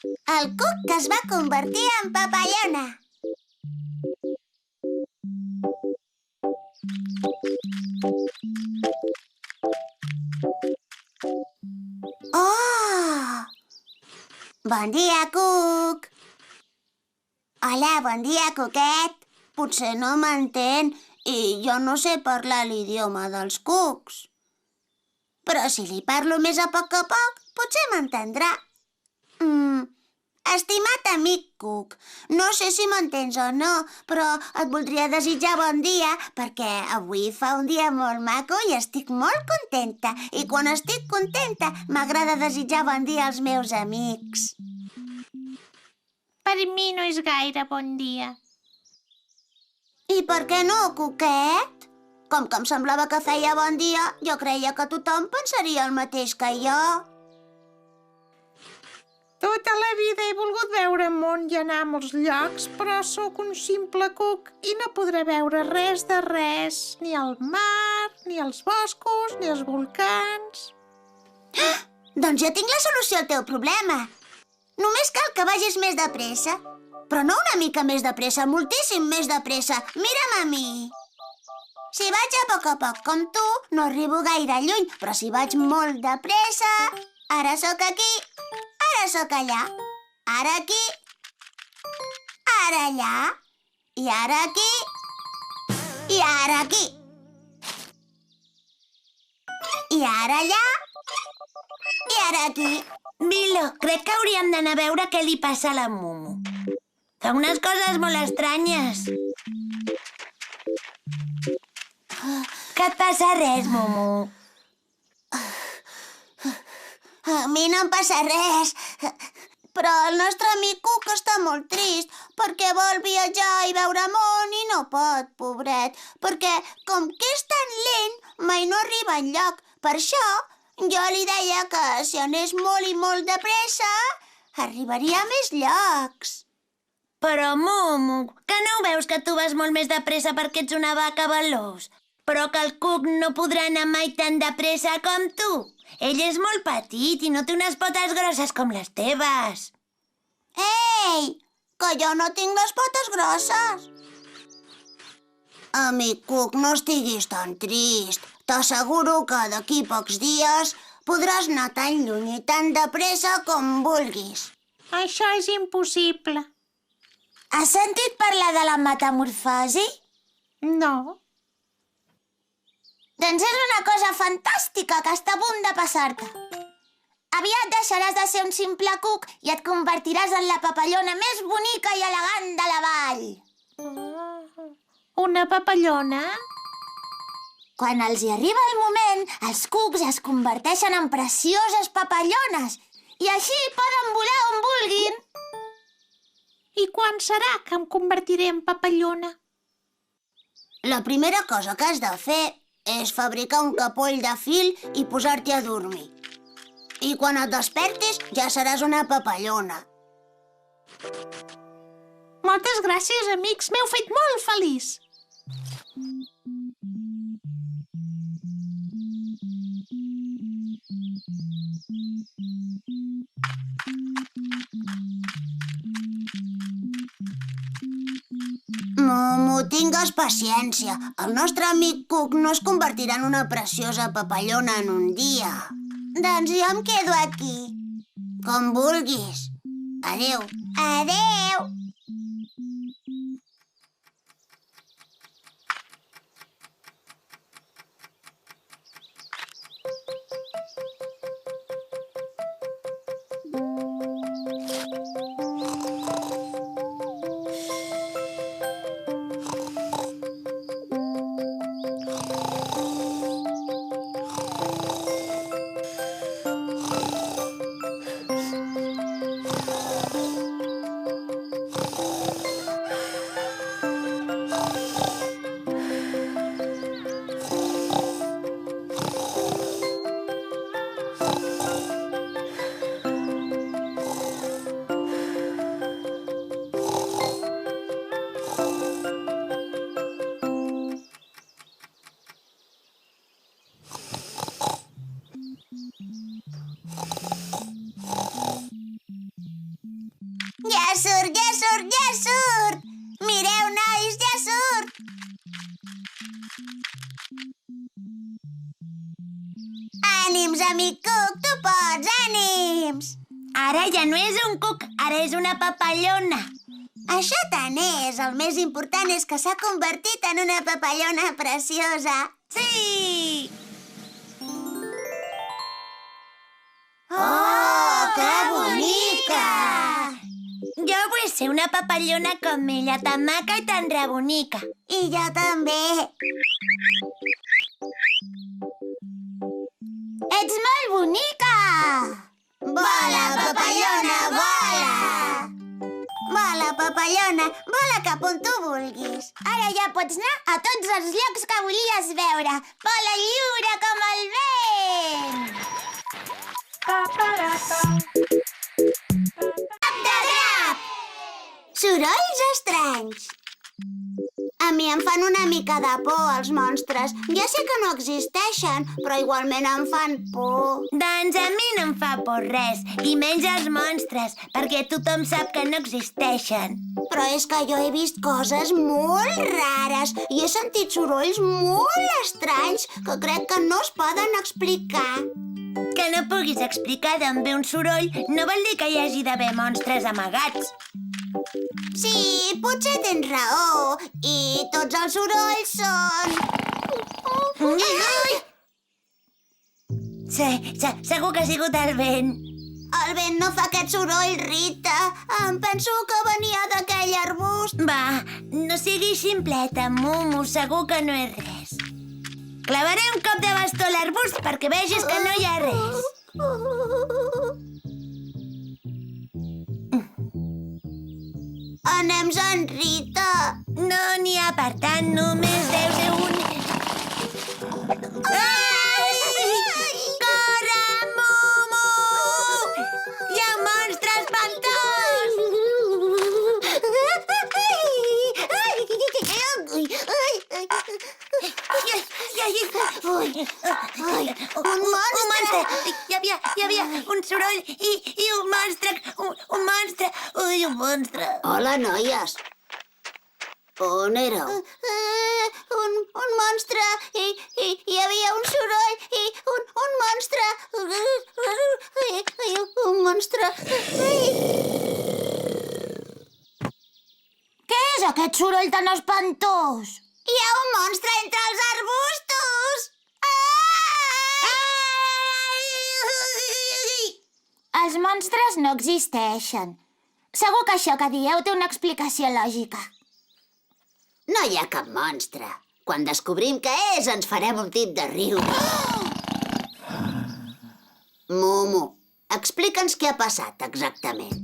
El cuc que es va convertir en papallona. Oh! Bon dia, cuc. Hola, bon dia, cuquet. Potser no m'entén i jo no sé parlar l'idioma dels cucs. Però si li parlo més a poc, potser m'entendrà. Estimat amic cuc, no sé si m'entens o no, però et voldria desitjar bon dia perquè avui fa un dia molt maco i estic molt contenta. I quan estic contenta m'agrada desitjar bon dia als meus amics. Per mi no és gaire bon dia. I per què no, cuquet? Com que em semblava que feia bon dia, jo creia que tothom pensaria el mateix que jo. Tota la vida he volgut veure el món i anar a molts llocs, però sóc un simple cuc i no podré veure res de res, ni el mar, ni els boscos, ni els volcans. Doncs jo tinc la solució al teu problema. Només cal que vagis més de pressa. Però no una mica més de pressa, moltíssim més de pressa. Mira'm a mi. Si vaig a poc com tu, no arribo gaire lluny, però si vaig molt de pressa... Ara sóc aquí, ara sóc allà, ara aquí, ara allà, i ara aquí, i ara aquí. I ara allà, i ara aquí. Milo, crec que hauríem d'anar a veure què li passa a la Mumu. Fa unes coses molt estranyes. Que et passa res, Mumu? A mi no em passa res, però el nostre amic Cuc està molt trist perquè vol viatjar i veure món i no pot, pobret, perquè com que és tan lent mai no arriba enlloc. Per això jo li deia que si anés molt i molt de pressa arribaria a més llocs. Però, Mumu, que no ho veus que tu vas molt més de pressa perquè ets una vaca veloç? Però que el Cuc no podrà anar mai tan de pressa com tu. Ell és molt petit i no té unes potes grosses com les teves. Ei, que jo no tinc les potes grosses. Amic Cuc, no estiguis tan trist. T'asseguro que d'aquí pocs dies podràs anar tan lluny i tan de pressa com vulguis. Això és impossible. Has sentit parlar de la metamorfosi? No. Doncs és una cosa fantàstica que està a punt de passar-te. Aviat deixaràs de ser un simple cuc i et convertiràs en la papallona més bonica i elegant de la vall. Una papallona? Quan els hi arriba el moment, els cucs es converteixen en precioses papallones i així poden volar on vulguin. I quan serà que em convertiré en papallona? La primera cosa que has de fer és fabricar un capoll de fil i posar-t'hi a dormir. I quan et despertis ja seràs una papallona. Moltes gràcies, amics. M'heu fet molt feliç. Mumu, tingues paciència. El nostre amic Cuc no es convertirà en una preciosa papallona en un dia. Doncs jo em quedo aquí. Com vulguis. Adéu. Adéu. Ja surt, ja surt, ja surt! Mireu, nois, ja surt! Ànims, amic Cuc, tu pots, ànims! Ara ja no és un cuc, ara és una papallona. Això tant és, el més important és que s'ha convertit en una papallona preciosa. Sí! Oh, que bonica! Jo vull ser una papallona com ella, tan maca i tan rebonica. I jo també. Ets molt bonica! Vola, papallona, vola! Vola, papallona, vola cap on tu vulguis. Ara ja pots anar a tots els llocs que volies veure. Vola lliure com el vent! Cap de drap! Sorolls estranys. A mi em fan una mica de por, els monstres. Ja sé que no existeixen, però igualment em fan por. Doncs a mi no em fa por res, i menys els monstres, perquè tothom sap que no existeixen. Però és que jo he vist coses molt rares i he sentit sorolls molt estranys que crec que no es poden explicar. Que no puguis explicar d'on ve un soroll no vol dir que hi hagi d'haver monstres amagats. Sí, potser tens raó. I tots els sorolls són... Segur que ha sigut el vent. El vent no fa aquest soroll, Rita. Em penso que venia d'aquell arbust. Va, no siguis ximpleta, Mumu, segur que no és res. Clavaré un cop de bastó a l'arbust perquè vegis que no hi ha res. Anem-se'n, Rita. No n'hi ha per tant, només deu ser un... Ai! Corre, Mumu! Hi ha un monstre espantós! Un monstre! Hi havia un soroll i un monstre! Un monstre! Ui, un monstre! Hola, noies. On éreu? Un monstre i hi havia un soroll i un monstre. Un monstre. Què és aquest soroll tan espantós? Hi ha un monstre entre els arbustos! Els monstres no existeixen. Segur que això que dieu té una explicació lògica. No hi ha cap monstre. Quan descobrim què és, ens farem un tip de riure. Mumu, explica'ns què ha passat exactament.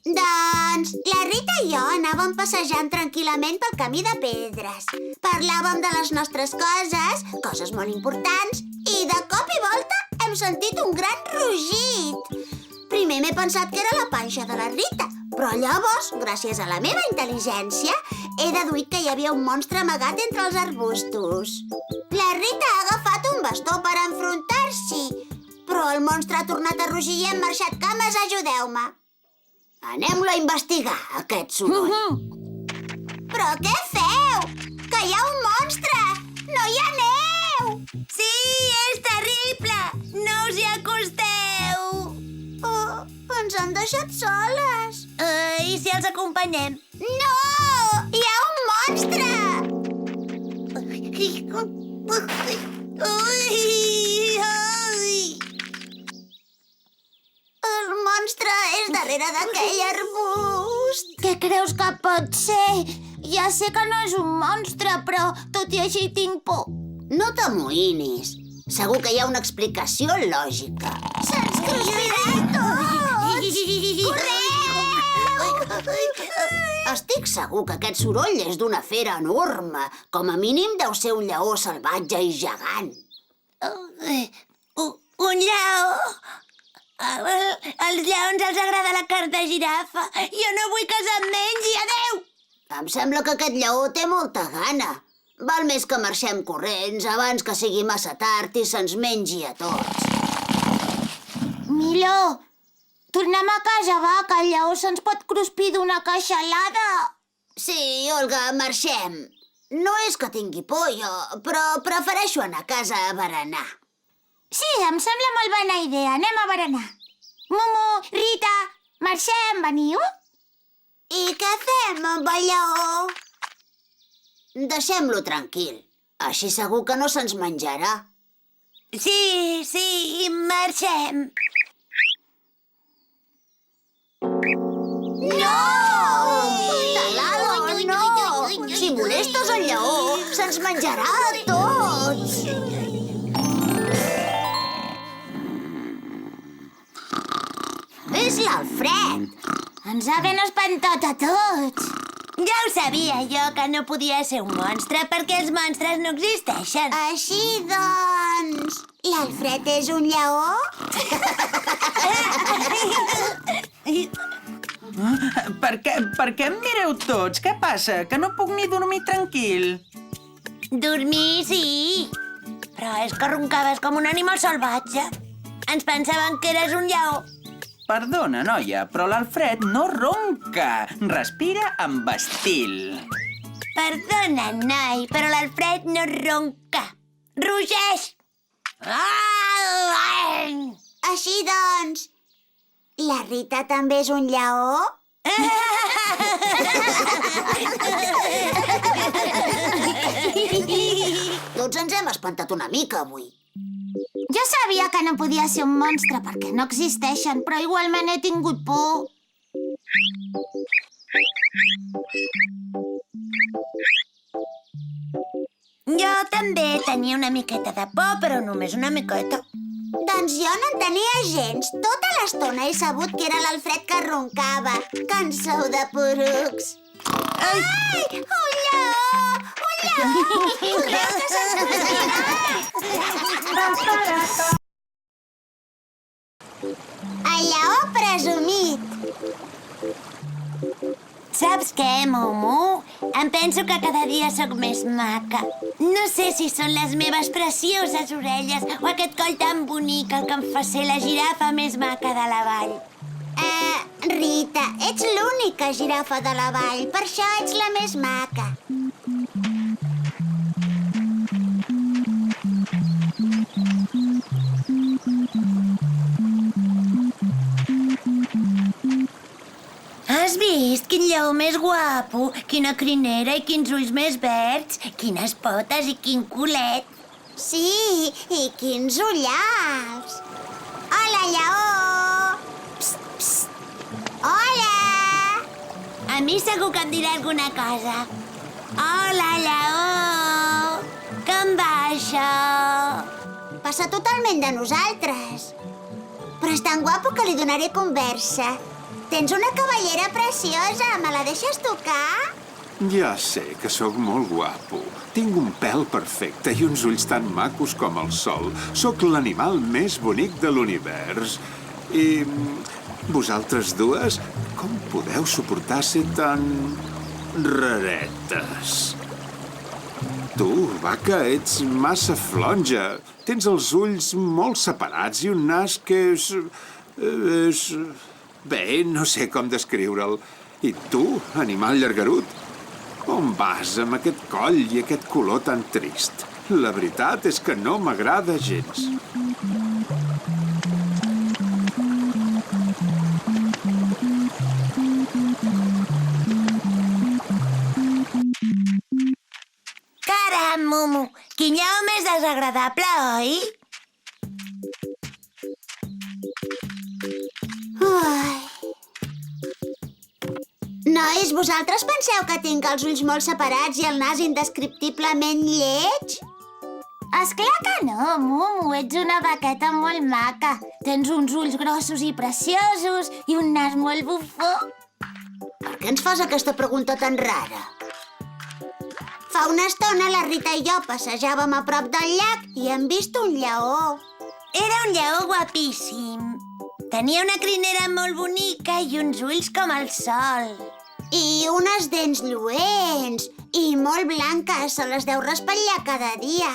Doncs la Rita i jo anàvem passejant tranquil·lament pel camí de pedres. Parlàvem de les nostres coses molt importants, i de cop i volta hem sentit un gran rugit. Primer m'he pensat que era la panxa de la Rita, però llavors, gràcies a la meva intel·ligència, he deduït que hi havia un monstre amagat entre els arbustos. La Rita ha agafat un bastó per enfrontar-s'hi, però el monstre ha tornat a rugir i hem marxat cames, ajudeu-me. Anem-lo a investigar, aquest soroll. Però què feu? Que hi ha un monstre! No hi ha neu! Sí, és terrible! No us hi acosteu! Oh, ens han deixat soles. I si els acompanyem? No! Hi ha un monstre! El monstre és darrere d'aquell arbust. Què creus que pot ser? Ja sé que no és un monstre, però tot i així tinc por. No t'amoïnis. Segur que hi ha una explicació lògica. Se'ns cruciran tots! Correu! Estic segur que aquest soroll és d'una fera enorme. Com a mínim deu ser un lleó salvatge i gegant. Un lleó? Als lleons els agrada la carn de girafa. Jo no vull que se'n mengi. Adéu! Em sembla que aquest lleó té molta gana. Val més que marxem corrents abans que sigui massa tard i se'ns mengi a tots. Millor. Tornem a casa, va, que el lleó se'ns pot cruspir d'una queixalada. Sí, Olga, marxem. No és que tingui por, jo, però prefereixo anar a casa a berenar. Sí, em sembla molt bona idea. Anem a berenar. Momo, Rita, marxem, veniu? I què fem amb el lleó? Deixem-lo tranquil. Així segur que no se'ns menjarà. Sí, marxem. No! Talalo, no! Si molestes el lleó, se'ns menjarà a tots! És l'Alfred! Ens ha ben espantat a tots. Ja ho sabia jo, que no podia ser un monstre, perquè els monstres no existeixen. Així doncs... L'Alfred és un lleó? Per què em mireu tots? Què passa? Que no puc ni dormir tranquil. Dormir, sí. Però és que roncaves com un animal salvatge. Ens pensaven que eres un lleó. Perdona, noia, però l'Alfred no ronca. Respira amb estil. Perdona, noi, però l'Alfred no ronca. Rugeix! Així doncs... La Rita també és un lleó? Tots ens hem espantat una mica avui. Jo sabia que no podia ser un monstre perquè no existeixen, però igualment he tingut por. Jo també tenia una miqueta de por, però només una miqueta. Doncs jo no en tenia gens. Tota l'estona he sabut que era l'Alfred que roncava. Que en sou de porucs. Ai! Un lleó! Un lleó! Correu, que se'ns menjarà! El lleó presumit. Saps què, Momo? Em penso que cada dia sóc més maca. No sé si són les meves precioses orelles o aquest coll tan bonic el que em fa ser la girafa més maca de la vall. Rita, ets l'única girafa de la vall, per això ets la més maca. Has vist? Quin lleó més guapo, quina crinera i quins ulls més verds, quines potes i quin culet. Sí, i quins ullals. Hola, lleó! Psst, psst. Hola! A mi segur que em dirà alguna cosa. Hola, lleó! Com va això? Passa totalment de nosaltres. Però és tan guapo que li donaré conversa. Tens una cavallera preciosa, me la deixes tocar? Ja sé que sóc molt guapo. Tinc un pèl perfecte i uns ulls tan macos com el sol. Sóc l'animal més bonic de l'univers. I vosaltres dues, com podeu suportar ser tan raretes? Tu, vaca, ets massa flonja. Tens els ulls molt separats i un nas que és... Bé, no sé com descriure'l. I tu, animal llargarut? On vas amb aquest coll i aquest color tan trist? La veritat és que no m'agrada gens. Caram, Momo, quin lleó més desagradable, oi? Nois, vosaltres penseu que tinc els ulls molt separats i el nas indescriptiblement lleig? Esclar que no, Momo, ets una vaqueta molt maca. Tens uns ulls grossos i preciosos i un nas molt bufó. Per què ens fas aquesta pregunta tan rara? Fa una estona la Rita i jo passejàvem a prop del llac i hem vist un lleó. Era un lleó guapíssim. Tenia una crinera molt bonica i uns ulls com el sol. I unes dents lluents i molt blanques, se les deu raspallar cada dia.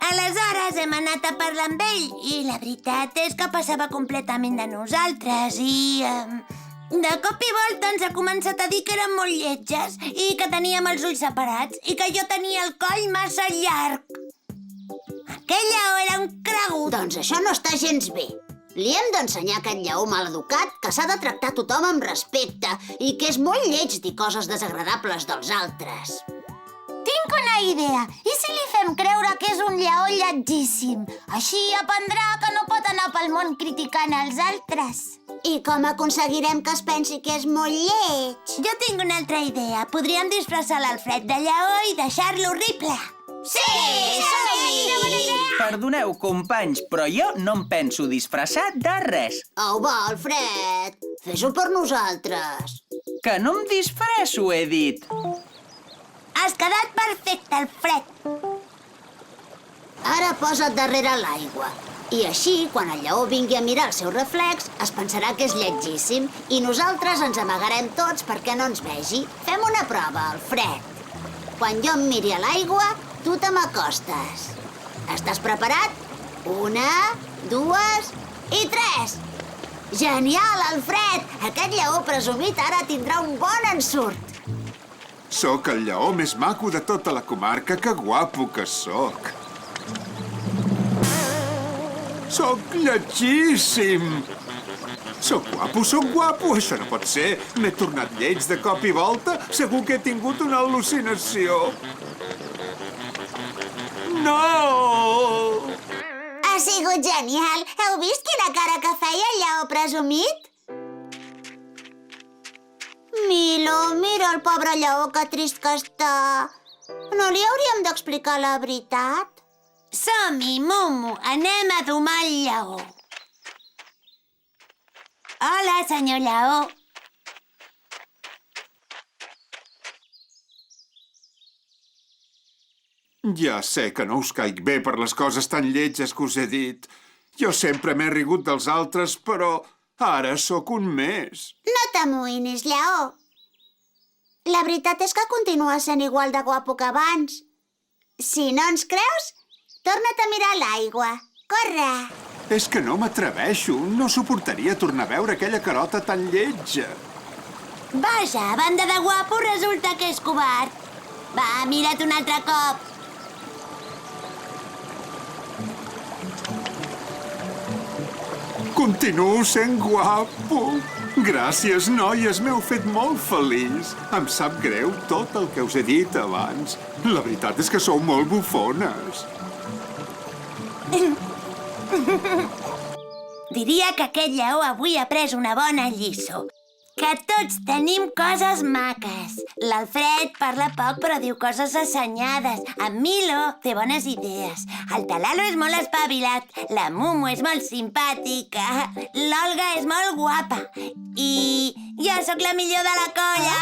Aleshores hem anat a parlar amb ell i la veritat és que passava completament de nosaltres i... de cop i volta ens ha començat a dir que érem molt lletges i que teníem els ulls separats i que jo tenia el coll massa llarg. Aquell lleó era un cregut. Doncs això no està gens bé. Li hem d'ensenyar a aquest lleó maleducat que s'ha de tractar tothom amb respecte i que és molt lleig dir coses desagradables dels altres. Tinc una idea. I si li fem creure que és un lleó lletgíssim? Així aprendrà que no pot anar pel món criticant els altres. I com aconseguirem que es pensi que és molt lleig? Jo tinc una altra idea. Podríem disfressar l'Alfred de lleó i deixar-lo horrible. Sí, som-hi! Perdoneu, companys, però jo no em penso disfressar de res. Au, va, Alfred, fes-ho per nosaltres. Que no em disfresso, he dit. Has quedat perfecte, Alfred. Ara posa't darrere l'aigua. I així, quan el lleó vingui a mirar el seu reflex, es pensarà que és lletgíssim i nosaltres ens amagarem tots perquè no ens vegi. Fem una prova, Alfred. Quan jo em miri a l'aigua, tu te m'acostes. Estàs preparat? 1, 2 i 3. Genial, Alfred! Aquest lleó presumit ara tindrà un bon ensurt. Sóc el lleó més maco de tota la comarca, que guapo que sóc. Sóc lletgíssim! Sóc guapo, això no pot ser. M'he tornat lleig de cop i volta. Segur que he tingut una al·lucinació. No! Ha sigut genial. Heu vist quina cara que feia el lleó presumit? Milo, mira el pobre lleó, que trist que està. No li hauríem d'explicar la veritat? Som-hi, Mumu. Anem a domar el lleó. Hola, senyor lleó. Ja sé que no us caic bé per les coses tan lletges que us he dit. Jo sempre m'he rigut dels altres, però ara sóc un més. No t'amoïnis, lleó. La veritat és que continua sent igual de guapo que abans. Si no ens creus, torna't a mirar l'aigua. Corre! És que no m'atreveixo. No suportaria tornar a veure aquella carota tan lletja. Vaja, a banda de guapo, resulta que és covard. Va, mira't un altre cop. Continuo sent guapo. Gràcies, noies, m'heu fet molt feliç. Em sap greu tot el que us he dit abans. La veritat és que sou molt bufones. Diria que aquest lleó avui ha pres una bona lliçó. Que tots tenim coses maques. L'Alfred parla poc però diu coses assenyades. En Milo té bones idees. El Talalo és molt espavilat. La Mumu és molt simpàtica. L'Olga és molt guapa. I jo sóc la millor de la colla.